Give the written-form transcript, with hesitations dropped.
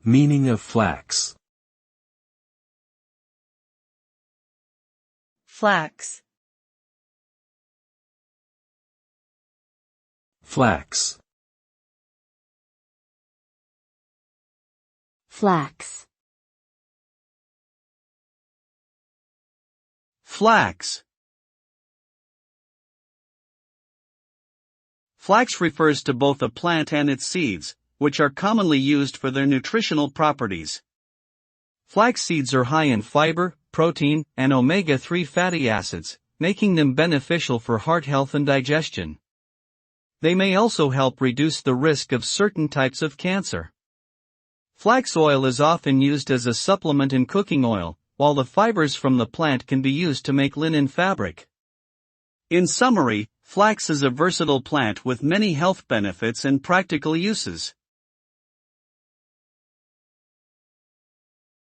Meaning of flax. Flax. Flax. Flax. Flax. Flax refers to both a plant and its seeds, which are commonly used for their nutritional properties. Flax seeds are high in fiber, protein, and omega-3 fatty acids, making them beneficial for heart health and digestion. They may also help reduce the risk of certain types of cancer. Flax oil is often used as a supplement in cooking oil, while the fibers from the plant can be used to make linen fabric. In summary, flax is a versatile plant with many health benefits and practical uses.